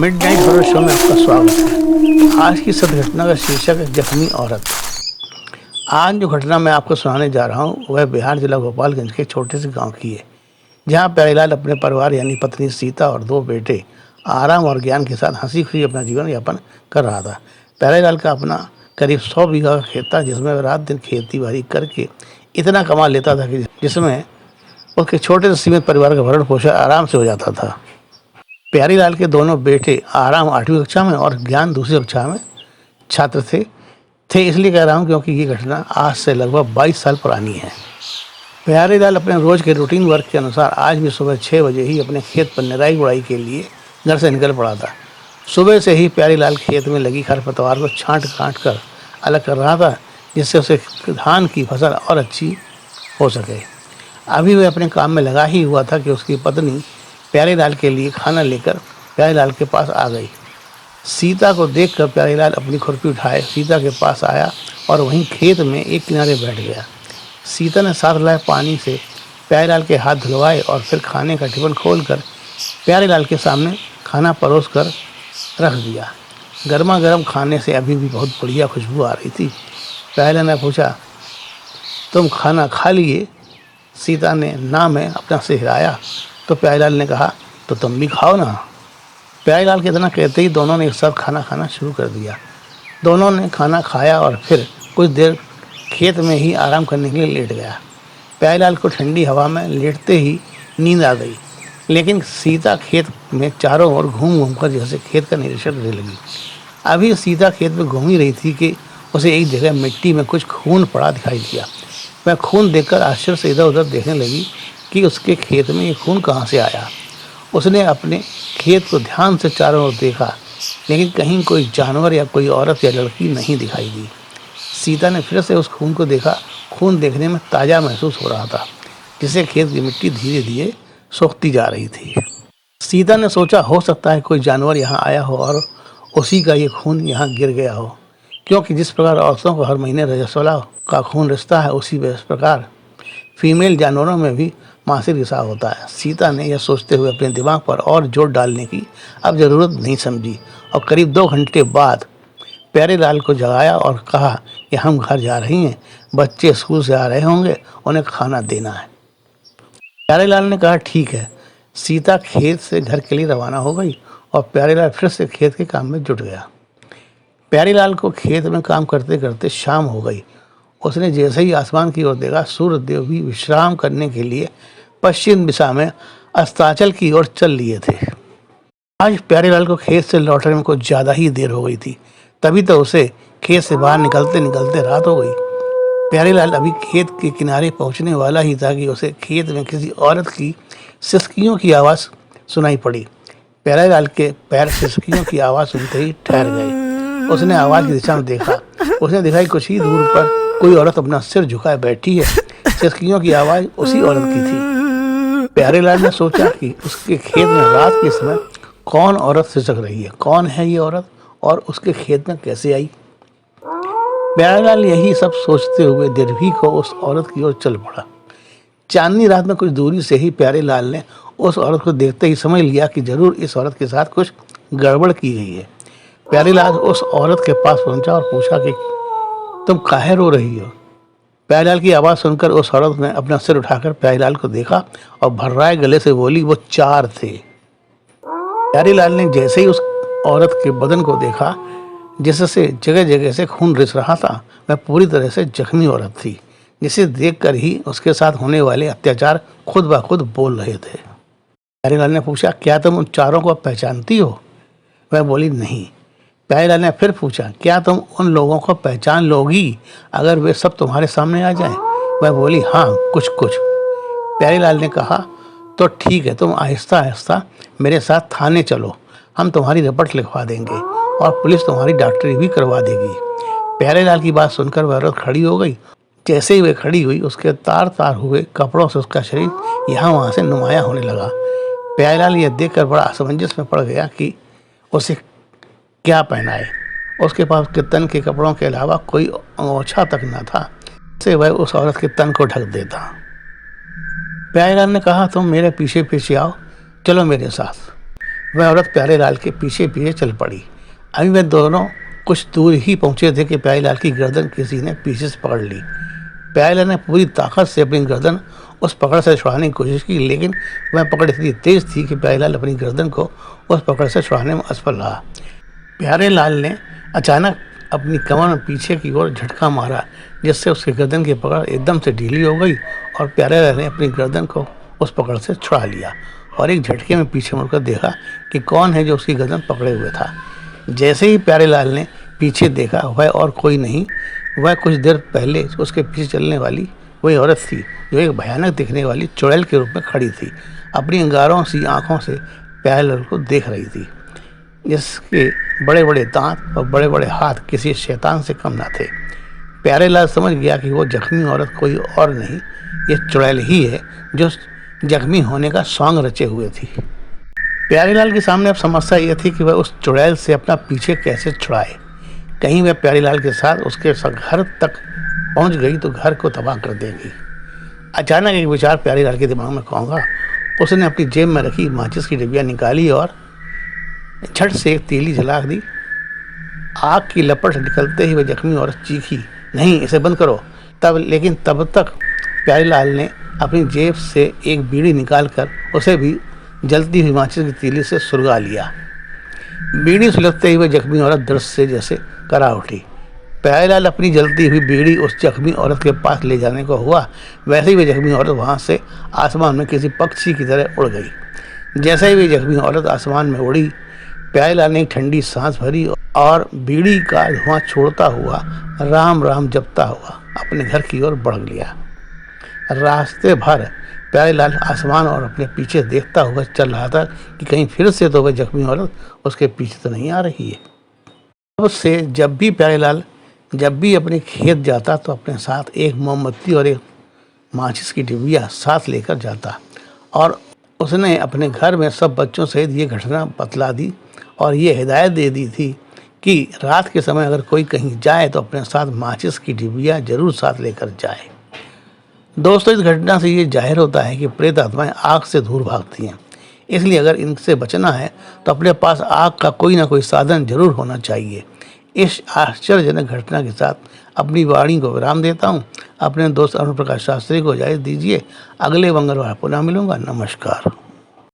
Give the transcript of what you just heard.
Midnight horror show में आपका स्वागत है। आज की सत्य घटना का शीर्षक है जख्मी औरत। आज जो घटना मैं आपको सुनाने जा रहा हूँ वह बिहार जिला गोपालगंज के छोटे से गांव की है, जहां प्यारेलाल अपने परिवार यानी पत्नी सीता और 2 बेटे आराम और ज्ञान के साथ हंसी खुशी अपना जीवन यापन कर रहा था। प्यारेलाल का अपना करीब 100 बीघा का खेत था, जिसमें वह रात दिन खेती बाड़ी करके इतना कमा लेता था कि जिसमें उसके छोटे से सीमित परिवार का भरण पोषण आराम से हो जाता था। प्यारेलाल के दोनों बेटे आराम 8वीं कक्षा में और ज्ञान दूसरी कक्षा में छात्र थे इसलिए कह रहा हूँ क्योंकि ये घटना आज से लगभग 22 साल पुरानी है। प्यारेलाल अपने रोज के रूटीन वर्क के अनुसार आज भी सुबह 6 बजे ही अपने खेत पर निराई गुड़ाई के लिए घर से निकल पड़ा था। सुबह से ही प्यारेलाल खेत में लगी खरपतवार को छांट कर अलग कर रहा था, जिससे उसे धान की फसल और अच्छी हो सके। अभी वह अपने काम में लगा ही हुआ था कि उसकी पत्नी प्यारेलाल के लिए खाना लेकर प्यारेलाल के पास आ गई। सीता को देखकर प्यारेलाल अपनी खुरपी उठाए सीता के पास आया और वहीं खेत में एक किनारे बैठ गया। सीता ने साथ लाए पानी से प्यारेलाल के हाथ धुलवाए और फिर खाने का टिफिन खोलकर प्यारेलाल के सामने खाना परोस कर रख दिया। गर्मा गर्म खाने से अभी भी बहुत बढ़िया खुशबू आ रही थी। प्यारेलाल ने पूछा, तुम खाना खा लिए? सीता ने ना में अपना सिर हिलाया तो प्यारेलाल ने कहा, तो तुम भी खाओ ना। प्यारेलाल के इतना कहते ही दोनों ने एक साथ खाना खाना शुरू कर दिया। दोनों ने खाना खाया और फिर कुछ देर खेत में ही आराम करने के लिए लेट गया। प्यारेलाल को ठंडी हवा में लेटते ही नींद आ गई, लेकिन सीता खेत में चारों ओर घूम कर जैसे खेत का निरीक्षण करने लगी। अभी सीता खेत में घूम ही रही थी कि उसे एक जगह मिट्टी में कुछ खून पड़ा दिखाई दिया। वह खून देखकर आश्चर्य से इधर उधर देखने लगी कि उसके खेत में ये खून कहाँ से आया। उसने अपने खेत को ध्यान से चारों ओर देखा, लेकिन कहीं कोई जानवर या कोई औरत या लड़की नहीं दिखाई दी। सीता ने फिर से उस खून को देखा। खून देखने में ताज़ा महसूस हो रहा था, जिससे खेत की मिट्टी धीरे धीरे सूखती जा रही थी। सीता ने सोचा, हो सकता है कोई जानवर यहाँ आया हो और उसी का ये खून यहाँ गिर गया हो, क्योंकि जिस प्रकार औरतों को हर महीने रजस्वला का खून रिश्ता है, उसी प्रकार फीमेल जानवरों में भी मासिक रिसाव होता है। सीता ने यह सोचते हुए अपने दिमाग पर और जोर डालने की अब ज़रूरत नहीं समझी और करीब 2 घंटे बाद प्यारेलाल को जगाया और कहा कि हम घर जा रही हैं, बच्चे स्कूल से आ रहे होंगे, उन्हें खाना देना है। प्यारेलाल ने कहा, ठीक है। सीता खेत से घर के लिए रवाना हो गई और प्यारेलाल फिर से खेत के काम में जुट गया। प्यारेलाल को खेत में काम करते करते शाम हो गई। उसने जैसे ही आसमान की ओर देखा, सूर्यदेव भी विश्राम करने के लिए पश्चिम दिशा में अस्ताचल की ओर चल लिए थे। आज प्यारेलाल को खेत से लौटने में कुछ ज़्यादा ही देर हो गई थी। तभी तो उसे खेत से बाहर निकलते निकलते रात हो गई। प्यारेलाल अभी खेत के किनारे पहुंचने वाला ही था कि उसे खेत में किसी औरत की सिसकियों की आवाज़ सुनाई पड़ी। प्यारेलाल के पैर सिसकियों की आवाज़ सुनते ही ठहर गए। उसने आवाज़ की दिशा में देखा। उसने देखा कि कुछ ही दूर पर कोई औरत अपना सिर झुकाए बैठी है। सिसकियों की आवाज़ उसी औरत की थी। प्यारेलाल ने सोचा कि उसके खेत में रात के समय कौन औरत सिसक रही है, कौन है ये औरत और उसके खेत में कैसे आई। प्यारेलाल यही सब सोचते हुए निर्भीक हो उस औरत की ओर चल पड़ा। चांदनी रात में कुछ दूरी से ही प्यारेलाल ने उस औरत को देखते ही समझ लिया कि जरूर इस औरत के साथ कुछ गड़बड़ की गई है। प्यारेलाल उस औरत के पास पहुंचा और पूछा कि तुम काहे रो रही हो। प्यारेलाल की आवाज़ सुनकर उस औरत ने अपना सिर उठाकर प्यारेलाल को देखा और भर्राए गले से बोली, वो 4 थे। प्यारेलाल ने जैसे ही उस औरत के बदन को देखा, जिससे जगह जगह से खून रिस रहा था, वह पूरी तरह से जख्मी औरत थी, जिसे देखकर ही उसके साथ होने वाले अत्याचार खुद ब खुद बोल रहे थे। प्यारेलाल ने पूछा, क्या तुम उन 4 को पहचानती हो? वह बोली, नहीं। प्यारेलाल ने फिर पूछा, क्या तुम उन लोगों को पहचान लोगी अगर वे सब तुम्हारे सामने आ जाएं? वह बोली, हाँ, कुछ कुछ। प्यारेलाल ने कहा, तो ठीक है, तुम आहिस्ता आहिस्ता मेरे साथ थाने चलो, हम तुम्हारी रिपोर्ट लिखवा देंगे और पुलिस तुम्हारी डॉक्टरी भी करवा देगी। प्यारेलाल की बात सुनकर वह औरत खड़ी हो गई। जैसे ही वह खड़ी हुई, उसके तार तार हुए कपड़ों से उसका शरीर यहाँ वहाँ से नुमाया होने लगा। प्यारेलाल यह देखकर बड़ा असमंजस में पड़ गया कि उसे क्या पहनाए। उसके पास उसके तन के कपड़ों के अलावा कोई ओछा तक न था, से वह उस औरत के तन को ढक देता। प्यारेलाल ने कहा, तुम मेरे पीछे पीछे आओ, चलो मेरे साथ। वह औरत प्यारेलाल के पीछे पीछे चल पड़ी। अभी वे दोनों कुछ दूर ही पहुंचे थे कि प्यारेलाल की गर्दन किसी ने पीछे से पकड़ ली। प्यारेलाल ने पूरी ताकत से अपनी गर्दन उस पकड़ से छुड़ाने की कोशिश की, लेकिन वह पकड़ इतनी तेज थी कि प्यारेलाल अपनी गर्दन को उस पकड़ से छुड़ाने में असफल रहा। प्यारेलाल ने अचानक अपनी कमर में पीछे की ओर झटका मारा, जिससे उसकी गर्दन की पकड़ एकदम से ढीली हो गई और प्यारेलाल ने अपनी गर्दन को उस पकड़ से छुड़ा लिया और एक झटके में पीछे मुड़कर देखा कि कौन है जो उसकी गर्दन पकड़े हुए था। जैसे ही प्यारेलाल ने पीछे देखा, वह और कोई नहीं, वह कुछ देर पहले उसके पीछे चलने वाली वही औरत थी जो एक भयानक दिखने वाली चुड़ैल के रूप में खड़ी थी, अपनी अंगारों सी आंखों से प्यारेलाल को देख रही थी, जिसके बड़े बड़े दांत और बड़े बड़े हाथ किसी शैतान से कम न थे। प्यारेलाल समझ गया कि वो जख्मी औरत कोई और नहीं, ये चुड़ैल ही है जो जख्मी होने का सॉन्ग रचे हुए थी। प्यारेलाल के सामने अब समस्या यह थी कि वह उस चुड़ैल से अपना पीछे कैसे छुड़ाए। कहीं वह प्यारेलाल के साथ उसके घर तक पहुंच गई तो घर को तबाह कर देगी। अचानक एक विचार प्यारेलाल के दिमाग में घूमा। उसने अपनी जेब में रखी माचिस की डिबिया निकाली और झट से एक तीली जला दी। आग की लपट निकलते ही वह जख्मी औरत चीखी, नहीं, इसे बंद करो। लेकिन तब तक प्यारेलाल ने अपनी जेब से एक बीड़ी निकालकर उसे भी जलती हुई माचिस की तीली से सुलगा लिया। बीड़ी सुलगते ही वह जख्मी औरत दर्द से जैसे करा उठी। प्यारेलाल अपनी जलती हुई बीड़ी उस जख्मी औरत के पास ले जाने को हुआ, वैसे ही वह जख्मी औरत वहां से आसमान में किसी पक्षी की तरह उड़ गई। जैसे ही वह जख्मी औरत आसमान में उड़ी, प्यारेलाल ने ठंडी सांस भरी और बीड़ी का धुआं छोड़ता हुआ राम राम जपता हुआ अपने घर की ओर बढ़ लिया। रास्ते भर प्यारेलाल आसमान और अपने पीछे देखता हुआ चल रहा था कि कहीं फिर से तो वह जख्मी औरत उसके पीछे तो नहीं आ रही है। तब से जब भी अपने खेत जाता तो अपने साथ एक मोमबत्ती और एक माचिस की डिबिया साथ लेकर जाता और उसने अपने घर में सब बच्चों सहित ये घटना बतला दी और ये हिदायत दे दी थी कि रात के समय अगर कोई कहीं जाए तो अपने साथ माचिस की डिबिया जरूर साथ लेकर जाए। दोस्तों, इस घटना से ये जाहिर होता है कि प्रेत आत्माएं आग से दूर भागती हैं, इसलिए अगर इनसे बचना है तो अपने पास आग का कोई ना कोई साधन जरूर होना चाहिए। इस आश्चर्यजनक घटना के साथ अपनी वाणी को विराम देता हूँ। अपने दोस्त अरुण प्रकाश शास्त्री को इजाज़त दीजिए। अगले मंगलवार पुनः मिलूंगा। नमस्कार।